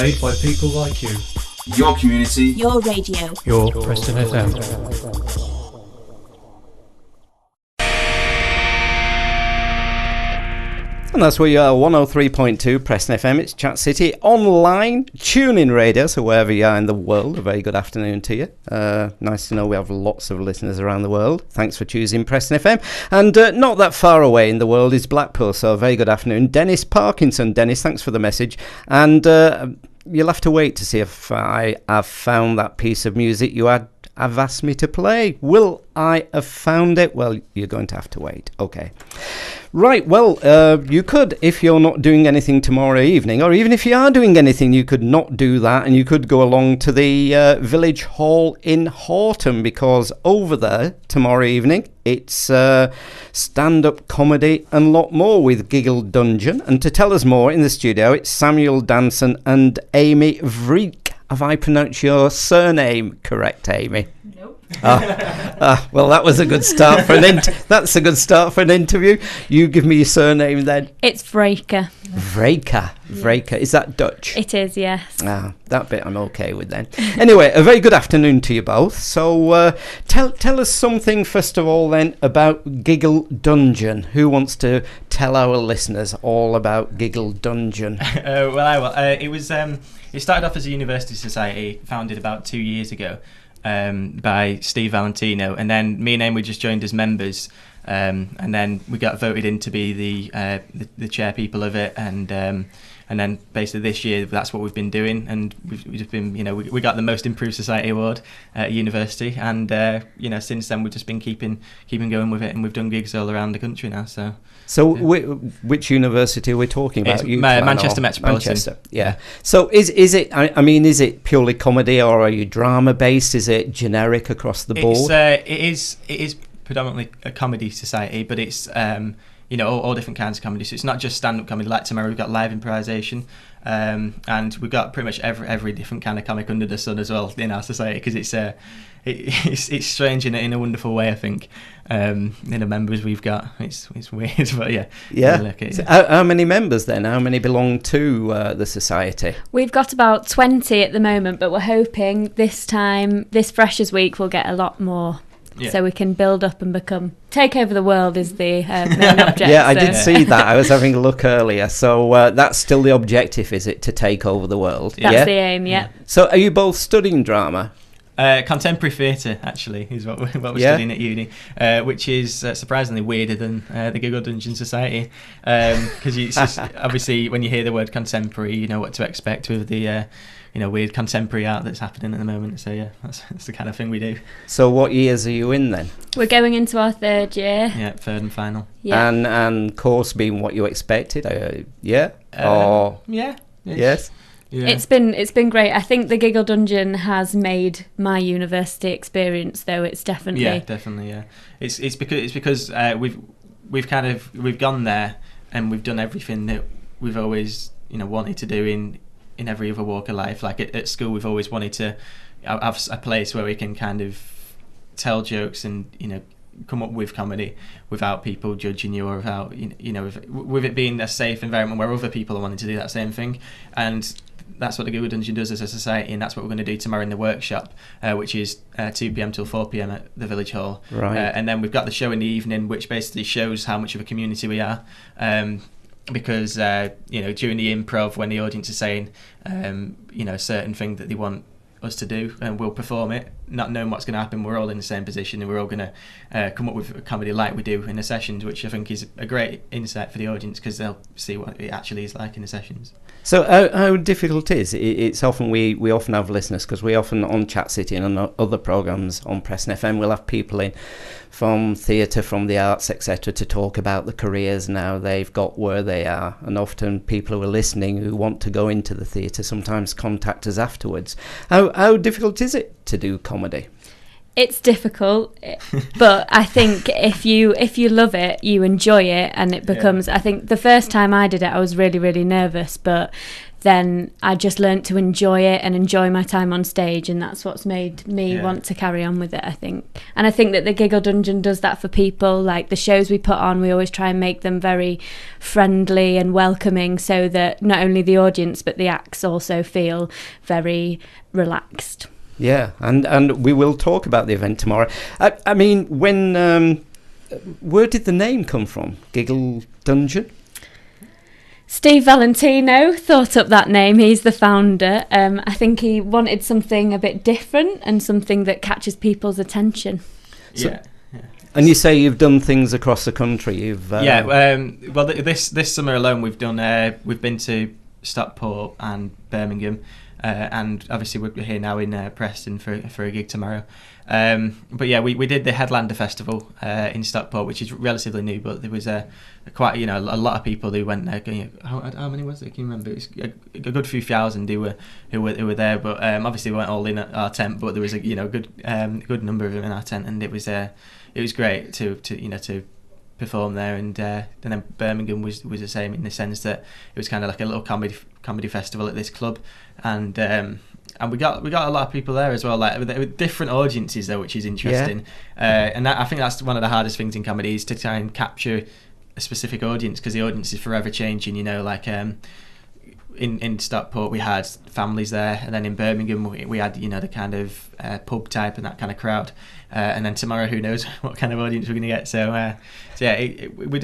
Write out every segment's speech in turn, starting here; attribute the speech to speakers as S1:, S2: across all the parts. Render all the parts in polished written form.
S1: Made by people like you.
S2: Your community.
S3: Your radio.
S1: Your Preston FM.
S4: And that's where you are, 103.2 Preston FM. It's Chat City online, tune-in radio, so wherever you are in the world, a very good afternoon to you. Nice to know we have lots of listeners around the world. Thanks for choosing Preston FM. And not that far away in the world is Blackpool, so a very good afternoon. Dennis Parkinson. Dennis, thanks for the message. And you'll have to wait to see if I have found that piece of music you have asked me to play. Will I have found it? Well, you're going to have to wait. Okay. Right, well, you could, if you're not doing anything tomorrow evening, or even if you are doing anything, you could not do that, and you could go along to the Village Hall in Hoghton, because over there, tomorrow evening, it's stand-up comedy and a lot more with Giggle Dungeon. And to tell us more in the studio, it's Samuel Danson and Amy Vreeke. Have I pronounced your surname correct, Amy?
S3: Nope.
S4: Well, that was a good start for that's a good start for an interview. You give me your surname then.
S5: It's Vreeke.
S4: Vreeke. Vreeke. Is that Dutch?
S5: It is, yes.
S4: That bit I'm okay with then. Anyway, a very good afternoon to you both. So tell us something first of all then about Giggle Dungeon. Who wants to tell our listeners all about Giggle Dungeon?
S6: Well, I will. It started off as a university society founded about 2 years ago by Steve Valentino, and then me and Amy just joined as members, and then we got voted in to be the chair people of it, and then basically this year that's what we've been doing, and we've just been, we got the most improved society award at university, and since then we've just been keeping going with it, and we've done gigs all around the country now. So
S4: which university are we talking about?
S6: Manchester Metropolitan.
S4: Manchester, yeah. So is it? I mean, is it purely comedy, or are you drama based? Is it generic across the board?
S6: It is predominantly a comedy society, but it's all different kinds of comedy. So it's not just stand-up comedy. Like tomorrow we've got live improvisation, and we've got pretty much every different kind of comic under the sun as well in our society, because it's strange in a wonderful way, I think. In the members we've got, it's weird, but yeah.
S4: So how many members then? How many belong to the society?
S5: We've got about 20 at the moment, but we're hoping this Freshers Week we'll get a lot more. Yeah. So we can build up and take over the world is the main objective.
S4: Yeah, I did see that. I was having a look earlier. So that's still the objective, is it, to take over the world?
S5: That's the aim, yeah.
S4: So are you both studying drama?
S6: Contemporary theatre, actually, is what we're studying at uni, which is surprisingly weirder than the Giggle Dungeon Society, because it's just, obviously when you hear the word contemporary, you know what to expect with the weird contemporary art that's happening at the moment. So yeah, that's the kind of thing we do.
S4: So what years are you in then?
S5: We're going into our third year.
S6: Yeah, third and final.
S5: Yeah.
S4: And course being what you expected? Yeah.
S6: Yeah.
S4: Yes.
S6: Yeah.
S5: It's been great. I think the Giggle Dungeon has made my university experience, though. It's definitely
S6: yeah. It's because we've gone there and we've done everything that we've always wanted to do in every other walk of life. Like at school, we've always wanted to have a place where we can kind of tell jokes and come up with comedy without people judging you, or without with it being a safe environment where other people are wanting to do that same thing. And that's what the Giggle Dungeon does as a society, and that's what we're going to do tomorrow in the workshop, which is 2 p.m. till 4 p.m. at the Village Hall.
S4: Right.
S6: And then we've got the show in the evening, which basically shows how much of a community we are. Because during the improv, when the audience is saying a certain thing that they want us to do, and we'll perform it, not knowing what's going to happen, we're all in the same position, and we're all going to come up with a comedy like we do in the sessions, which I think is a great insight for the audience, because they'll see what it actually is like in the sessions.
S4: So how difficult is it? It's often we often have listeners, because we often on Chat City and on other programmes on Preston FM, we'll have people in from theatre, from the arts, etc., to talk about the careers now they've got where they are. And often people who are listening who want to go into the theatre sometimes contact us afterwards. How difficult is it to do comedy?
S5: It's difficult, but I think if you love it, you enjoy it, and it becomes. Yeah. I think the first time I did it, I was really, really nervous, but then I just learnt to enjoy it and enjoy my time on stage, and that's what's made me want to carry on with it, I think. And I think that the Giggle Dungeon does that for people. Like the shows we put on, we always try and make them very friendly and welcoming, so that not only the audience but the acts also feel very relaxed.
S4: Yeah, and we will talk about the event tomorrow. I mean, when where did the name come from, Giggle Dungeon?
S5: Steve Valentino thought up that name. He's the founder. I think he wanted something a bit different and something that catches people's attention.
S6: Yeah.
S4: And you say you've done things across the country. You've
S6: well, this summer alone, we've been to Stockport and Birmingham, and obviously we're here now in Preston for a gig tomorrow. But yeah, we did the Headlander Festival in Stockport, which is relatively new, but there was quite a lot of people who went there. How many was it? Can you remember? It was a good few thousand who were there, but obviously we weren't all in our tent, but there was a good number of them in our tent, and it was great to perform there, and then Birmingham was the same in the sense that it was kind of like a little comedy festival at this club, and we got a lot of people there as well, like with different audiences though, which is interesting. And I think that's one of the hardest things in comedy, is to try and capture a specific audience, because the audience is forever changing. Like in Stockport we had families there, and then in Birmingham we had the kind of pub type and that kind of crowd, and then tomorrow who knows what kind of audience we're going to get. So yeah, we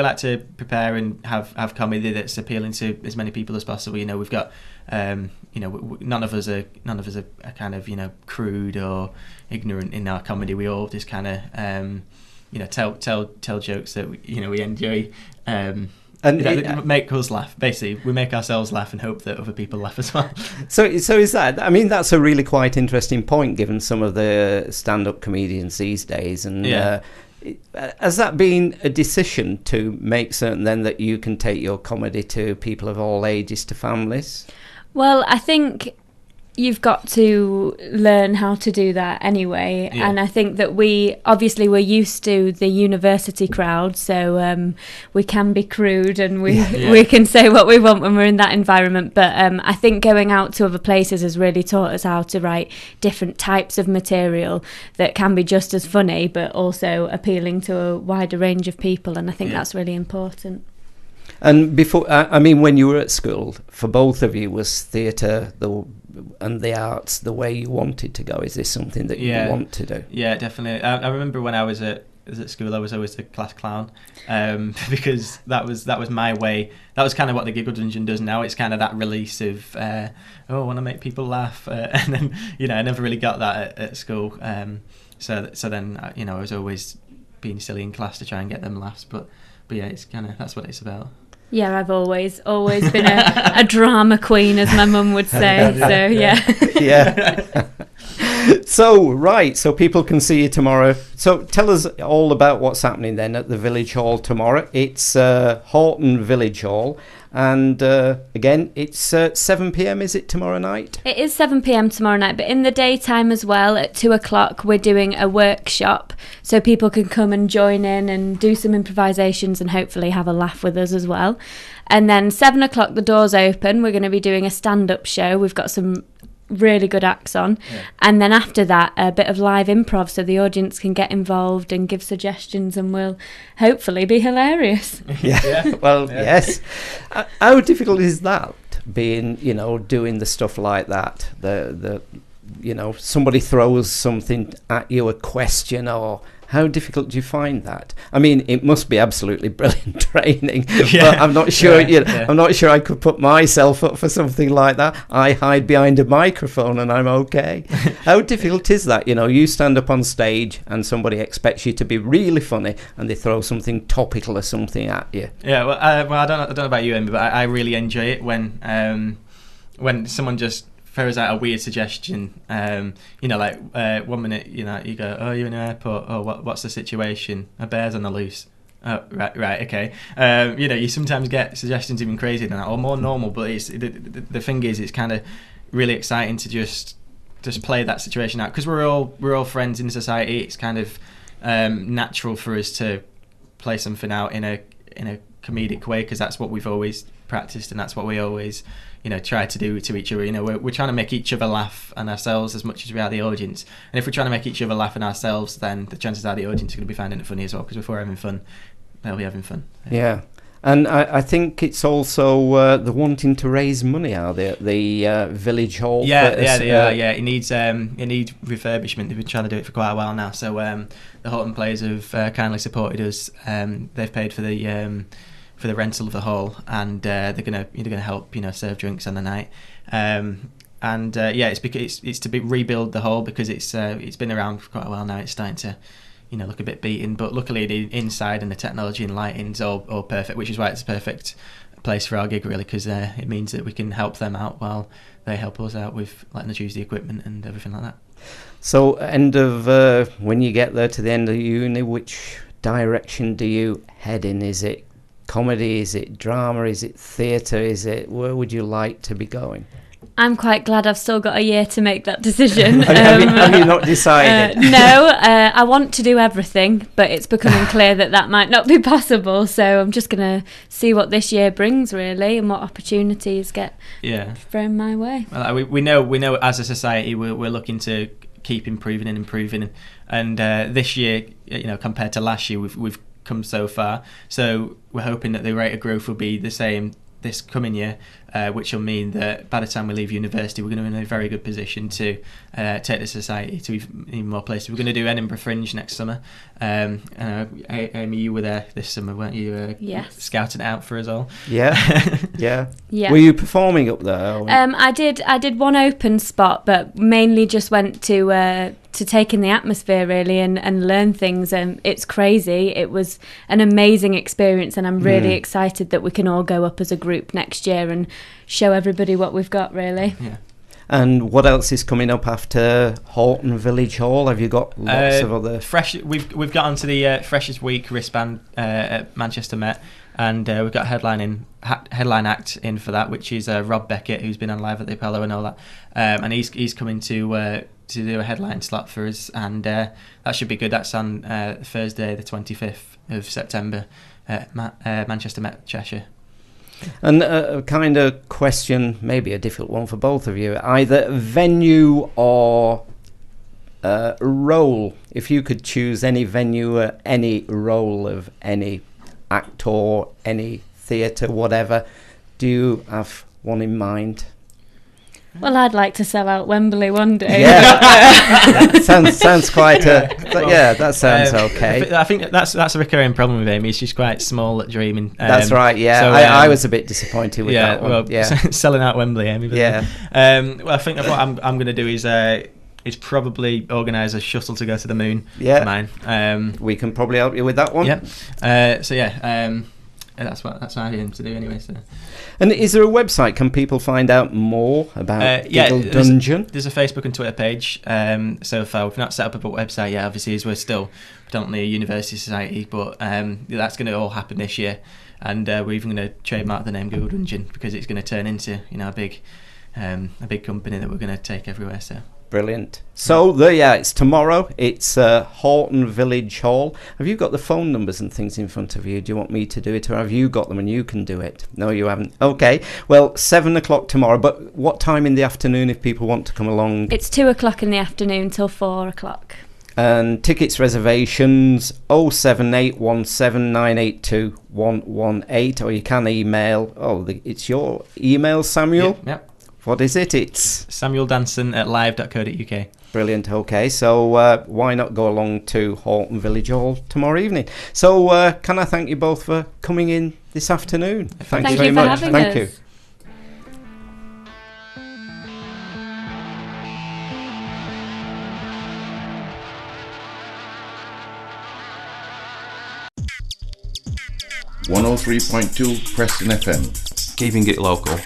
S6: like to prepare and have comedy that's appealing to as many people as possible. We've got none of us are kind of crude or ignorant in our comedy. We all just kind of tell jokes that we enjoy. And make us laugh. Basically, we make ourselves laugh and hope that other people laugh as well. So
S4: is that? I mean, that's a really quite interesting point, given some of the stand-up comedians these days. And has that been a decision to make certain then that you can take your comedy to people of all ages, to families? Well,
S5: I think you've got to learn how to do that anyway, and I think that we're used to the university crowd, so we can be crude and we can say what we want when we're in that environment, but I think going out to other places has really taught us how to write different types of material that can be just as funny but also appealing to a wider range of people, and I think that's really important.
S4: And before, when you were at school, for both of you, was theatre and the arts the way you wanted to go? Is this something that you want to do?
S6: Yeah, definitely. I remember when I was at school, I was always the class clown, because that was my way. That was kind of what the Giggle Dungeon does now. It's kind of that release of I want to make people laugh, and then I never really got that at school. So then I was always being silly in class to try and get them laughs, but yeah, it's kind of, that's what it's about.
S5: Yeah, I've always been a drama queen, as my mum would say. So
S4: yeah. So people can see you tomorrow. So tell us all about what's happening then at the Village Hall tomorrow. It's Hoghton Village Hall, and again, it's 7 p.m. Is it tomorrow night?
S5: It is 7 p.m. tomorrow night, but in the daytime as well, at 2 o'clock, we're doing a workshop, so people can come and join in and do some improvisations and hopefully have a laugh with us as well. And then 7 o'clock, the doors open. We're going to be doing a stand-up show. We've got some really good acts on, and then after that a bit of live improv, so the audience can get involved and give suggestions, and we'll hopefully be hilarious.
S4: Yes. How difficult is that, being doing the stuff like that, the somebody throws something at you, a question, or how difficult do you find that? I mean, it must be absolutely brilliant training, but I'm not sure. I'm not sure I could put myself up for something like that. I hide behind a microphone and I'm okay. How difficult is that? You stand up on stage and somebody expects you to be really funny, and they throw something topical or something at you. Yeah,
S6: well, I don't know about you, Amy, but I really enjoy it when someone just throws out a weird suggestion, like 1 minute, you go, oh, you're in an airport, oh, what's the situation? A bear's on the loose. Oh, right, okay. You sometimes get suggestions even crazier than that, or more normal, but it's the thing is, it's kind of really exciting to just play that situation out, because we're all friends in society. It's kind of natural for us to play something out in a comedic way, because that's what we've always practiced, and that's what we always, try to do to each other. We're trying to make each other laugh and ourselves as much as we are the audience. And if we're trying to make each other laugh and ourselves, then the chances are the audience are going to be finding it funny as well, because if we're having fun, they'll be having fun.
S4: Yeah. And I think it's also the wanting to raise money out there at the village hall.
S6: It needs refurbishment. They've been trying to do it for quite a while now. So the Hoghton players have kindly supported us. They've paid for the rental of the hall, and they're gonna help serve drinks on the night. It's to rebuild the hall, because it's been around for quite a while now. It's starting to look a bit beaten, but luckily the inside and the technology and lighting's all perfect, which is why it's a perfect place for our gig, really, because it means that we can help them out while they help us out with letting us use the equipment and everything like that.
S4: So when you get there to the end of uni, which direction do you head in? Is it comedy, is it drama, is it theatre, where would you like to be going?
S5: I'm quite glad I've still got a year to make that decision.
S4: Have you not decided?
S5: No, I want to do everything, but it's becoming clear that might not be possible. So I'm just going to see what this year brings, really, and what opportunities get thrown my way.
S6: Well, we know as a society we're looking to keep improving, and this year, compared to last year, we've come so far. So we're hoping that the rate of growth will be the same this coming year, which will mean that by the time we leave university, we're going to be in a very good position to take the society to even more places. We're going to do Edinburgh Fringe next summer. Amy, you were there this summer, weren't you?
S5: Yes.
S6: Scouting it out for us all.
S4: Yeah. Were you performing up there?
S5: I did one open spot, but mainly just went to take in the atmosphere, really, and learn things. It's crazy. It was an amazing experience, and I'm really excited that we can all go up as a group next year and show everybody what we've got, really.
S6: Yeah.
S4: And what else is coming up after Hoghton Village Hall? Have you got lots of other...
S6: We've got onto the Freshers Week wristband at Manchester Met, and we've got a headline act in for that, which is Rob Beckett, who's been on Live at the Apollo and all that, and he's coming to do a headline slot for us, and that should be good. That's on Thursday the 25th of September at Manchester Met, Cheshire.
S4: And a kind of question, maybe a difficult one for both of you, either venue or role. If you could choose any venue, any role of any actor, any theatre, whatever, do you have one in mind?
S5: Well, I'd like to sell out Wembley one day.
S4: Yeah, sounds quite. That sounds okay.
S6: I think that's a recurring problem with Amy. She's quite small at dreaming.
S4: That's right. Yeah, so, I was a bit disappointed with that one.
S6: Selling out Wembley, Amy.
S4: Yeah.
S6: I think what I'm going to do is probably organise a shuttle to go to the moon.
S4: Yeah.
S6: For mine.
S4: We can probably help you with that one.
S6: Yeah. That's what I aim to do anyway. So.
S4: And is there a website? Can people find out more about Giggle Dungeon?
S6: There's a Facebook and Twitter page. So far, we've not set up a website yet, obviously, as we're still predominantly a university society. But that's going to all happen this year, and we're even going to trademark the name Giggle Dungeon, because it's going to turn into a big company that we're going to take everywhere. So.
S4: Brilliant. So it's tomorrow. It's Hoghton Village Hall. Have you got the phone numbers and things in front of you? Do you want me to do it, or have you got them and you can do it? No, you haven't. Okay. Well, 7:00 tomorrow. But what time in the afternoon if people want to come along?
S5: It's 2:00 in the afternoon till 4:00.
S4: And tickets reservations 07817982118, or you can email. It's your email, Samuel.
S6: Yep.
S4: What is it? It's
S6: Samuel Danson at live.co.uk.
S4: Brilliant. Okay, so why not go along to Hoghton Village Hall tomorrow evening? So can I thank you both for coming in this afternoon? Thank you very much. Thank you.
S2: .103.2 Preston FM.
S1: Keeping it local.